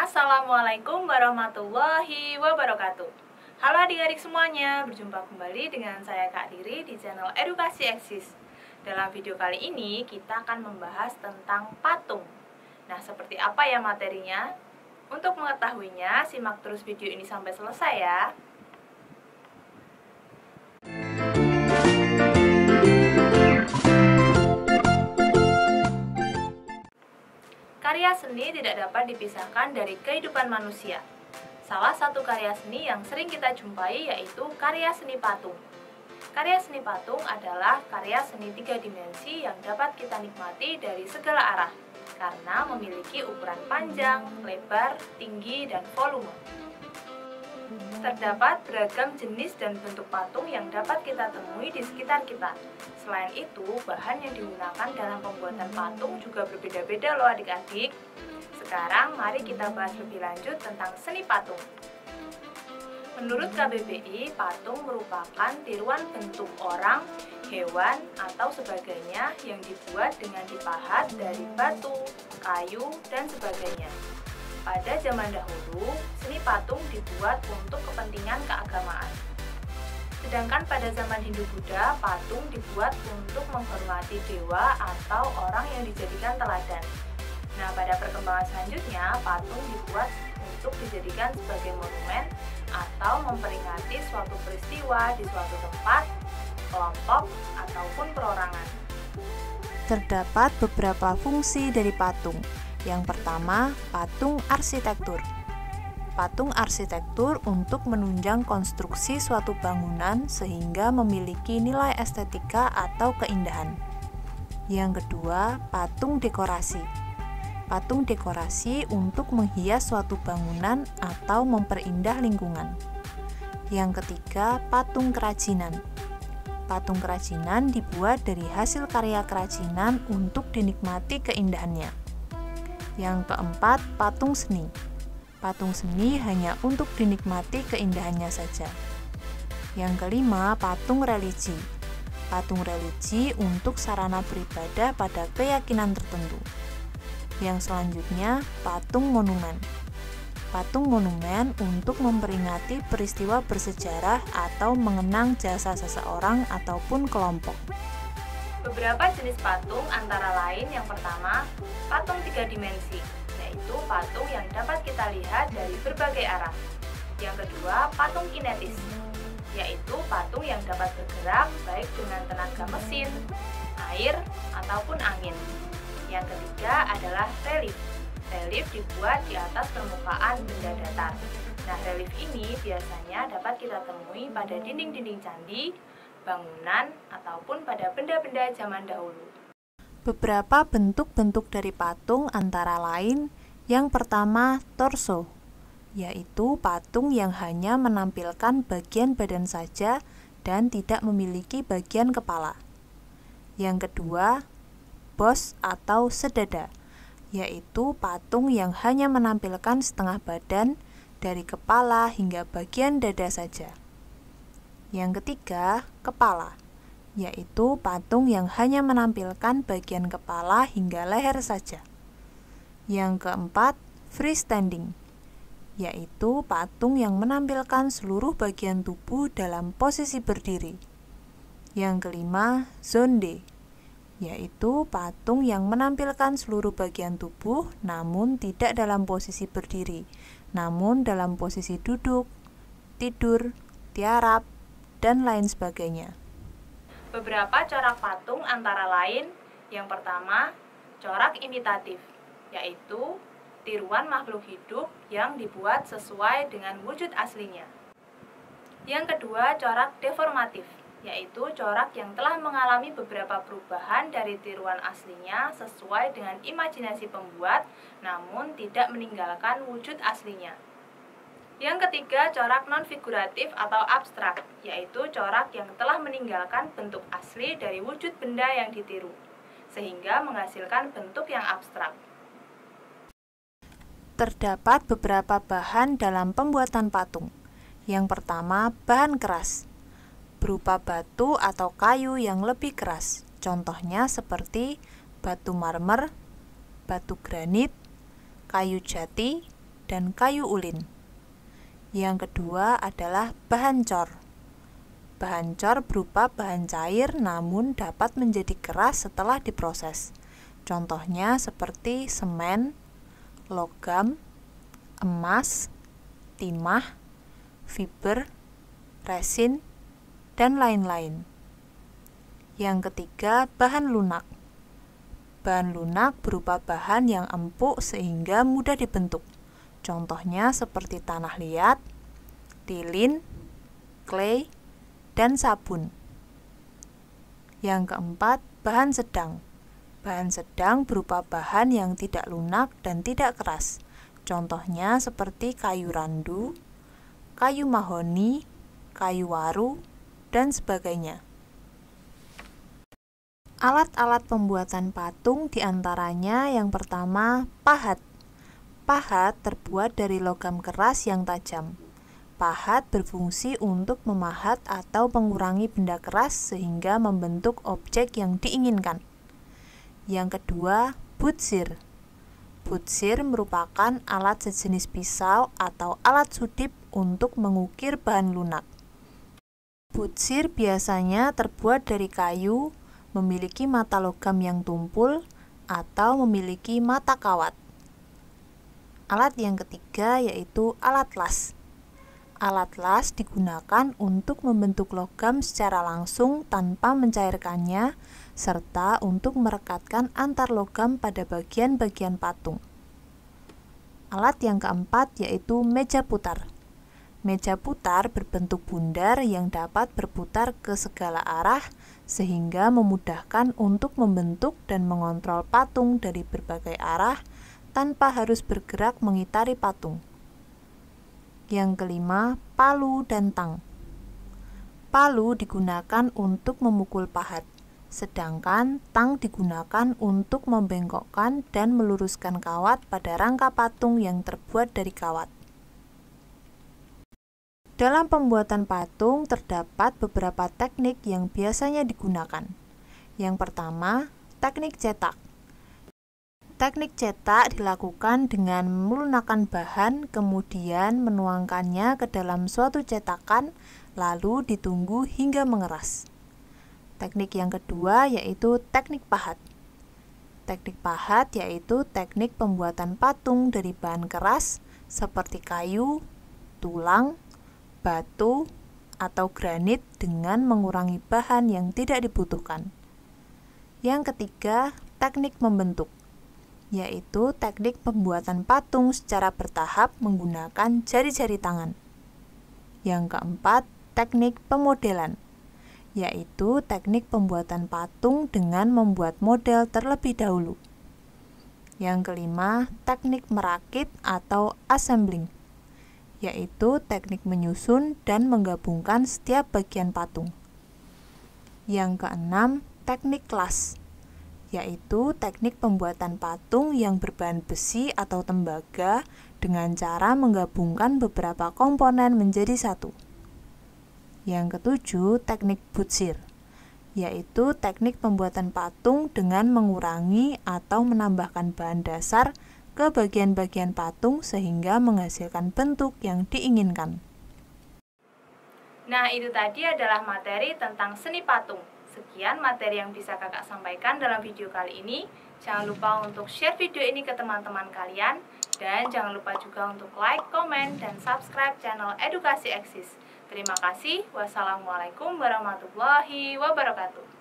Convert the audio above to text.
Assalamualaikum warahmatullahi wabarakatuh. Halo adik-adik semuanya, berjumpa kembali dengan saya Kak Diri di channel Edukasi Eksis. Dalam video kali ini kita akan membahas tentang patung. Nah, seperti apa ya materinya? Untuk mengetahuinya, simak terus video ini sampai selesai ya. Karya seni tidak dapat dipisahkan dari kehidupan manusia. Salah satu karya seni yang sering kita jumpai yaitu karya seni patung. Karya seni patung adalah karya seni 3 dimensi yang dapat kita nikmati dari segala arah karena memiliki ukuran panjang, lebar, tinggi, dan volume. Terdapat beragam jenis dan bentuk patung yang dapat kita temui di sekitar kita. Selain itu, bahan yang digunakan dalam pembuatan patung juga berbeda-beda loh adik-adik. Sekarang mari kita bahas lebih lanjut tentang seni patung. Menurut KBBI, patung merupakan tiruan bentuk orang, hewan, atau sebagainya yang dibuat dengan dipahat dari batu, kayu, dan sebagainya. Pada zaman dahulu, seni patung dibuat untuk kepentingan keagamaan. Sedangkan pada zaman Hindu-Buddha, patung dibuat untuk menghormati dewa atau orang yang dijadikan teladan. Nah, pada perkembangan selanjutnya, patung dibuat untuk dijadikan sebagai monumen atau memperingati suatu peristiwa di suatu tempat, kelompok, ataupun perorangan. Terdapat beberapa fungsi dari patung. Yang pertama, patung arsitektur. Patung arsitektur untuk menunjang konstruksi suatu bangunan sehingga memiliki nilai estetika atau keindahan. Yang kedua, patung dekorasi. Patung dekorasi untuk menghias suatu bangunan atau memperindah lingkungan. Yang ketiga, patung kerajinan. Patung kerajinan dibuat dari hasil karya kerajinan untuk dinikmati keindahannya. Yang keempat, patung seni. Patung seni hanya untuk dinikmati keindahannya saja. Yang kelima, patung religi. Patung religi untuk sarana beribadah pada keyakinan tertentu. Yang selanjutnya, patung monumen. Patung monumen untuk memperingati peristiwa bersejarah atau mengenang jasa seseorang ataupun kelompok. Beberapa jenis patung antara lain yang pertama, patung 3 dimensi, yaitu patung yang dapat kita lihat dari berbagai arah. Yang kedua, patung kinetis, yaitu patung yang dapat bergerak baik dengan tenaga mesin, air, ataupun angin. Yang ketiga adalah relief. Relief dibuat di atas permukaan benda datar. Nah, relief ini biasanya dapat kita temui pada dinding-dinding candi, bangunan, ataupun pada benda-benda zaman dahulu. Beberapa bentuk-bentuk dari patung antara lain, yang pertama torso, yaitu patung yang hanya menampilkan bagian badan saja dan tidak memiliki bagian kepala. Yang kedua, bos atau sedada, yaitu patung yang hanya menampilkan setengah badan dari kepala hingga bagian dada saja. Yang ketiga, kepala, yaitu patung yang hanya menampilkan bagian kepala hingga leher saja. Yang keempat, freestanding, yaitu patung yang menampilkan seluruh bagian tubuh dalam posisi berdiri. Yang kelima, zonde, yaitu patung yang menampilkan seluruh bagian tubuh namun tidak dalam posisi berdiri, namun dalam posisi duduk, tidur, tiarap, dan lain sebagainya. Beberapa corak patung antara lain, yang pertama, corak imitatif, yaitu tiruan makhluk hidup yang dibuat sesuai dengan wujud aslinya. Yang kedua, corak deformatif, yaitu corak yang telah mengalami beberapa perubahan dari tiruan aslinya sesuai dengan imajinasi pembuat, namun tidak meninggalkan wujud aslinya. Yang ketiga, corak non-figuratif atau abstrak, yaitu corak yang telah meninggalkan bentuk asli dari wujud benda yang ditiru, sehingga menghasilkan bentuk yang abstrak. Terdapat beberapa bahan dalam pembuatan patung. Yang pertama, bahan keras, berupa batu atau kayu yang lebih keras. Contohnya seperti batu marmer, batu granit, kayu jati, dan kayu ulin. Yang kedua adalah bahan cor. Bahan cor berupa bahan cair namun dapat menjadi keras setelah diproses. Contohnya seperti semen, logam, emas, timah, fiber, resin, dan lain-lain. Yang ketiga, bahan lunak. Bahan lunak berupa bahan yang empuk sehingga mudah dibentuk. Contohnya seperti tanah liat, lilin, clay, dan sabun. Yang keempat, bahan sedang. Bahan sedang berupa bahan yang tidak lunak dan tidak keras. Contohnya seperti kayu randu, kayu mahoni, kayu waru, dan sebagainya. Alat-alat pembuatan patung diantaranya yang pertama, pahat. Pahat terbuat dari logam keras yang tajam. Pahat berfungsi untuk memahat atau mengurangi benda keras sehingga membentuk objek yang diinginkan. Yang kedua, butsir. Butsir merupakan alat sejenis pisau atau alat sudip untuk mengukir bahan lunak. Butsir biasanya terbuat dari kayu, memiliki mata logam yang tumpul, atau memiliki mata kawat. Alat yang ketiga yaitu alat las. Alat las digunakan untuk membentuk logam secara langsung tanpa mencairkannya, serta untuk merekatkan antar logam pada bagian-bagian patung. Alat yang keempat yaitu meja putar. Meja putar berbentuk bundar yang dapat berputar ke segala arah sehingga memudahkan untuk membentuk dan mengontrol patung dari berbagai arah tanpa harus bergerak mengitari patung. Yang kelima, palu dan tang. Palu digunakan untuk memukul pahat, sedangkan tang digunakan untuk membengkokkan dan meluruskan kawat pada rangka patung yang terbuat dari kawat. Dalam pembuatan patung terdapat beberapa teknik yang biasanya digunakan. Yang pertama, teknik cetak. Teknik cetak dilakukan dengan melunakan bahan, kemudian menuangkannya ke dalam suatu cetakan, lalu ditunggu hingga mengeras. Teknik yang kedua yaitu teknik pahat. Teknik pahat yaitu teknik pembuatan patung dari bahan keras seperti kayu, tulang, batu, atau granit dengan mengurangi bahan yang tidak dibutuhkan. Yang ketiga, teknik membentuk, yaitu teknik pembuatan patung secara bertahap menggunakan jari-jari tangan. Yang keempat, teknik pemodelan, yaitu teknik pembuatan patung dengan membuat model terlebih dahulu. Yang kelima, teknik merakit atau assembling, yaitu teknik menyusun dan menggabungkan setiap bagian patung. Yang keenam, teknik las, yaitu teknik pembuatan patung yang berbahan besi atau tembaga dengan cara menggabungkan beberapa komponen menjadi satu. Yang ketujuh, teknik butsir, yaitu teknik pembuatan patung dengan mengurangi atau menambahkan bahan dasar ke bagian-bagian patung sehingga menghasilkan bentuk yang diinginkan. Nah, itu tadi adalah materi tentang seni patung. Sekian materi yang bisa kakak sampaikan dalam video kali ini. Jangan lupa untuk share video ini ke teman-teman kalian. Dan jangan lupa juga untuk like, komen, dan subscribe channel Edukasi Eksis. Terima kasih. Wassalamualaikum warahmatullahi wabarakatuh.